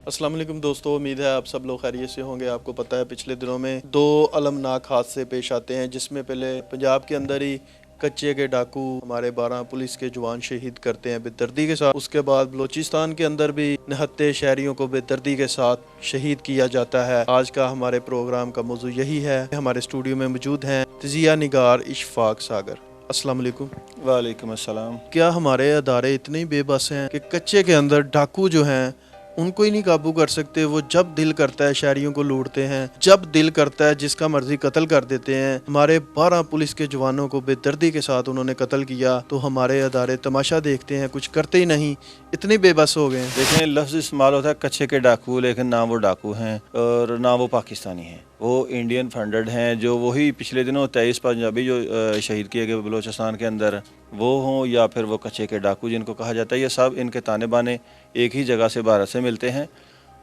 अस्सलाम वालेकुम दोस्तों, उम्मीद है आप सब लोग खैरियत से होंगे। आपको पता है पिछले दिनों में दो अलमनाक हादसे पेश आते हैं, जिसमें पहले पंजाब के अंदर ही कच्चे के डाकू हमारे 12 पुलिस के जवान शहीद करते हैं बेदर्दी के साथ। उसके बाद बलूचिस्तान के अंदर भी निहत्ते शहरियों को बेदर्दी के साथ शहीद किया जाता है। आज का हमारे प्रोग्राम का मौजू यही है। हमारे स्टूडियो में मौजूद हैं तजिया निगार इशफाक सागर। अस्सलाम वालेकुम। वालेकुम अस्सलाम। क्या हमारे अदारे इतने ही बेबस हैं कि कच्चे के अंदर डाकू जो हैं उनको ही नहीं काबू कर सकते? वो जब दिल करता है शहरियों को लूटते हैं, जब दिल करता है जिसका मर्जी कत्ल कर देते हैं। हमारे 12 पुलिस के जवानों को बेदर्दी के साथ उन्होंने कत्ल किया, तो हमारे अदारे तमाशा देखते हैं, कुछ करते ही नहीं। इतने बेबस हो गए। देखें, लफ्ज़ इस्तेमाल होता है कच्चे के डाकू, लेकिन ना वो डाकू हैं और ना वो पाकिस्तानी हैं, वो इंडियन फंडेड हैं। जो वही पिछले दिनों 23 पंजाबी जो शहीद किए गए बलूचिस्तान के अंदर, वो हों या फिर वो कच्चे के डाकू जिनको कहा जाता है, ये सब इनके ताने बाने एक ही जगह से भारत से मिलते हैं।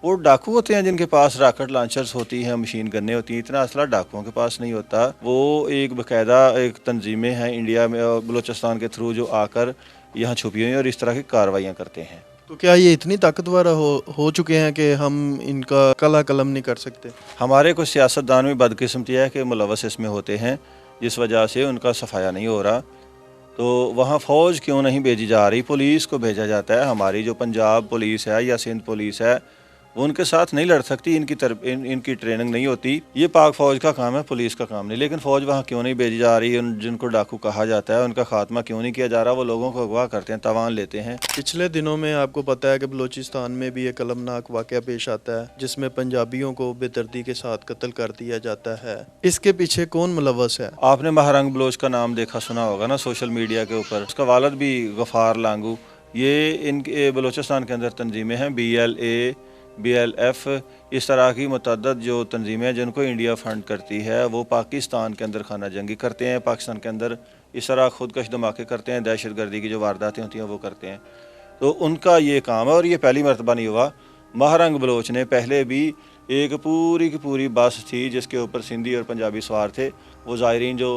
वो डाकू होते हैं जिनके पास रॉकेट लॉन्चर्स होती हैं, मशीन गन्ने होती हैं। इतना असला डाकुओं के पास नहीं होता। वो एक बाकायदा एक तंजीमें हैं इंडिया में और बलूचिस्तान के थ्रू जो आकर यहाँ छुपी हुई हैं और इस तरह की कार्रवाइयाँ करते हैं। तो क्या ये इतनी ताकतवर हो चुके हैं कि हम इनका कला कलम नहीं कर सकते? हमारे कुछ सियासतदान में बदकिस्मती है कि मुलवस इसमें होते हैं, जिस वजह से उनका सफाया नहीं हो रहा। तो वहाँ फ़ौज क्यों नहीं भेजी जा रही? पुलिस को भेजा जाता है। हमारी जो पंजाब पुलिस है या सिंध पुलिस है, वो उनके साथ नहीं लड़ सकती। इनकी ट्रेनिंग नहीं होती। ये पाक फ़ौज का काम है, पुलिस का काम नहीं। लेकिन फ़ौज वहाँ क्यों नहीं भेजी जा रही? जिनको डाकू कहा जाता है उनका खात्मा क्यों नहीं किया जा रहा? वो लोगों को अगवा करते हैं, तवान लेते हैं। पिछले दिनों में आपको पता है कि बलूचिस्तान में भी एक अलमनाक वाक़या पेश आता है, जिसमें पंजाबियों को बेदर्दी के साथ कत्ल कर दिया जाता है। इसके पीछे कौन मुलव्वस है? आपने महारंग बलोच का नाम देखा सुना होगा ना सोशल मीडिया के ऊपर। उसका वालिद भी गफ़ार लांगू। ये इनके बलूचिस्तान के अंदर तंजीमें हैं, BLA BLF, इस तरह की मुतअद्दिद जो तंजीमें हैं जिनको इंडिया फ़ंड करती है। वो पाकिस्तान के अंदर खाना जंगी करते हैं, पाकिस्तान के अंदर इस तरह खुदकश धमाके करते हैं, दहशत गर्दी की जो वारदातें होती हैं वो करते हैं। तो उनका ये काम है और ये पहली मरतबा नहीं हुआ। महारंग बलोच ने पहले भी एक पूरी की पूरी बस थी जिसके ऊपर सिंधी और पंजाबी सवार थे। वो ज़ायरीन जो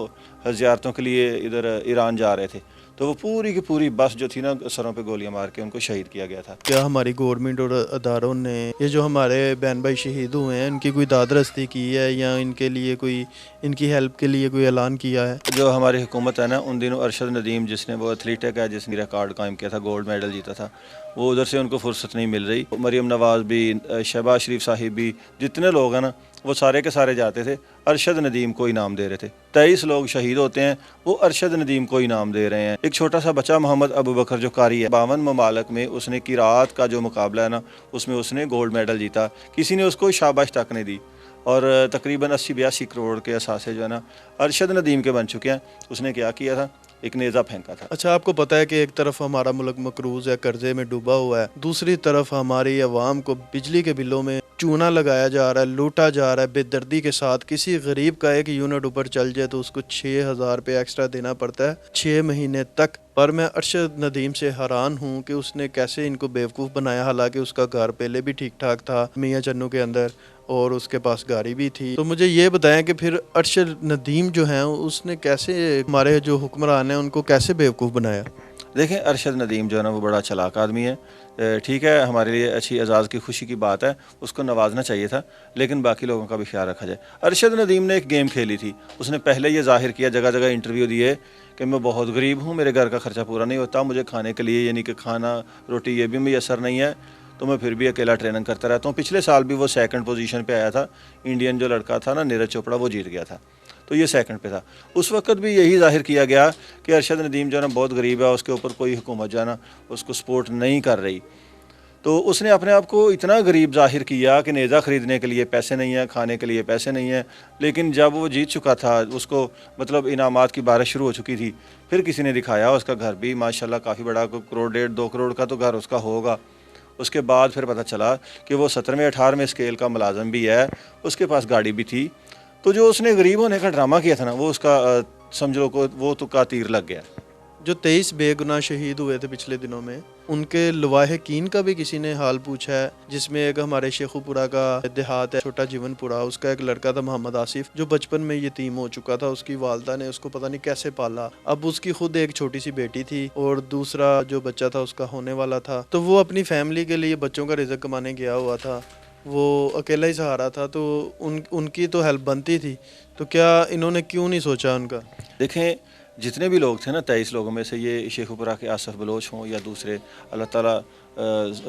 ज़ियारतों के लिए इधर ईरान जा रहे थे, तो वो पूरी की पूरी बस जो थी ना, सरों पे गोलियां मार के उनको शहीद किया गया था। क्या हमारी गवर्नमेंट और अदारों ने ये जो हमारे बहन भाई शहीद हुए हैं इनकी कोई दादरस्ती की है या इनके लिए कोई इनकी हेल्प के लिए कोई ऐलान किया है? जो हमारी हुकूमत है ना, उन दिनों अरशद नदीम जिसने वो एथलीट है जिसने रिकॉर्ड कायम किया था, गोल्ड मेडल जीता था, वो उधर से उनको फुर्सत नहीं मिल रही। मरीम नवाज़ भी, शहबाज शरीफ साहिब भी, जितने लोग हैं ना वो सारे के सारे जाते थे, अरशद नदीम को इनाम दे रहे थे। 23 लोग शहीद होते हैं, वो अरशद नदीम को इनाम दे रहे हैं। एक छोटा सा बच्चा मोहम्मद अबू बकर जो कारी है, 52 ममालक में उसने किरात का जो मुकाबला है ना, उसमें उसने गोल्ड मेडल जीता। किसी ने उसको शाबाश तक नहीं दी। और तकरीबन 80-82 करोड़ के असासे जो है ना अरशद नदीम के बन चुके हैं। उसने क्या किया था? एक नेज़ा फेंका था। अच्छा, आपको पता है कि एक तरफ हमारा मुल्क मकरूज है, कर्जे में डूबा हुआ है, दूसरी तरफ हमारी अवाम को बिजली के बिलों में चूना लगाया जा रहा है, लूटा जा रहा है बेदर्दी के साथ। किसी गरीब का एक यूनिट ऊपर चल जाए तो उसको 6,000 रुपये एक्स्ट्रा देना पड़ता है 6 महीने तक। पर मैं अरशद नदीम से हैरान हूँ कि उसने कैसे इनको बेवकूफ़ बनाया, हालांकि उसका घर पहले भी ठीक ठाक था मियाँ चन्नू के अंदर और उसके पास गाड़ी भी थी। तो मुझे ये बताएं कि फिर अरशद नदीम जो है उसने कैसे हमारे जो हुक्मरान हैं उनको कैसे बेवकूफ़ बनाया? देखें, अरशद नदीम जो है ना वो बड़ा चालाक आदमी है। ठीक है, हमारे लिए अच्छी एजाज़ की खुशी की बात है, उसको नवाजना चाहिए था, लेकिन बाकी लोगों का भी ख्याल रखा जाए। अरशद नदीम ने एक गेम खेली थी। उसने पहले ये जाहिर किया, जगह जगह इंटरव्यू दिए कि मैं बहुत गरीब हूँ, मेरे घर का खर्चा पूरा नहीं होता, मुझे खाने के लिए यानी कि खाना रोटी ये भी मैसर नहीं है, तो मैं फिर भी अकेला ट्रेनिंग करता रहता हूँ। पिछले साल भी वो 2nd पोजीशन पे आया था। इंडियन जो लड़का था ना, नीरज चोपड़ा, वो जीत गया था, तो ये 2nd पे था। उस वक्त भी यही जाहिर किया गया कि अरशद नदीम जो है ना बहुत गरीब है, उसके ऊपर कोई हुकूमत जो है ना उसको सपोर्ट नहीं कर रही। तो उसने अपने आप को इतना गरीब जाहिर किया कि नेज़ा ख़रीदने के लिए पैसे नहीं है, खाने के लिए पैसे नहीं है। लेकिन जब वो जीत चुका था, उसको मतलब इनामात की बारिश शुरू हो चुकी थी, फिर किसी ने दिखाया उसका घर भी माशाल्लाह काफ़ी बड़ा, 1 करोड़ 1.5-2 करोड़ का तो घर उसका होगा। उसके बाद फिर पता चला कि वो 17वें-18वें स्केल का मुलाजम भी है, उसके पास गाड़ी भी थी। तो जो उसने गरीब होने का ड्रामा किया था ना, वो उसका समझ लो को वो तुक्का तीर लग गया। جو 23 بے گناہ شہید ہوئے تھے پچھلے دنوں میں، ان کے لواحقین کا بھی کسی نے حال پوچھا ہے، جس میں ایک ہمارے شیخو پورہ کا دیہات ہے چھوٹا جیون پورہ، اس کا ایک لڑکا تھا محمد آصف جو بچپن میں یتیم ہو چکا تھا، اس کی والدہ نے اس کو پتہ نہیں کیسے پالا، اب اس کی خود ایک چھوٹی سی بیٹی تھی اور دوسرا جو بچہ تھا اس کا ہونے والا تھا، تو وہ اپنی فیملی کے لیے بچوں کا رزق کمانے گیا ہوا تھا، وہ اکیلا ہی سہارا تھا، تو ان کی تو ہیلپ بنتی تھی، تو کیا انہوں نے کیوں نہیں سوچا ان کا؟ دیکھیں جتنے بھی لوگ تھے نا 23 لوگوں میں سے، یہ شیخو پورہ کے آصف بلوچ ہوں یا دوسرے، اللہ تعالیٰ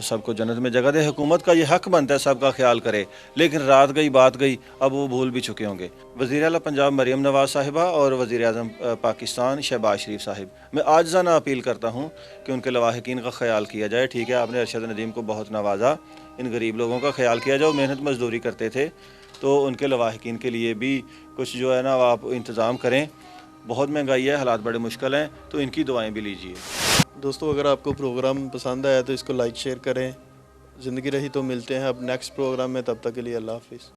سب کو جنت میں جگہ دے، حکومت کا یہ حق بنتا ہے سب کا خیال کرے، لیکن رات گئی بات گئی، اب وہ بھول بھی چکے ہوں گے۔ وزیر اعلیٰ پنجاب مریم نواز صاحبہ اور وزیر اعظم پاکستان شہباز شریف صاحب، میں عاجزانہ اپیل کرتا ہوں کہ ان کے لواحقین کا خیال کیا جائے۔ ٹھیک ہے، آپ نے ارشد ندیم کو بہت نوازا، ان غریب لوگوں کا خیال کیا جائے، وہ محنت مزدوری کرتے تھے، تو ان کے لواحقین کے لیے بھی کچھ جو ہے نا آپ انتظام کریں۔ بہت مہنگائی ہے، حالات بڑے مشکل ہیں، تو ان کی دعائیں بھی لیجیے۔ دوستو اگر آپ کو پروگرام پسند آیا تو اس کو لائک شیئر کریں، زندگی رہی تو ملتے ہیں اب نیکسٹ پروگرام میں، تب تک کے لیے اللہ حافظ۔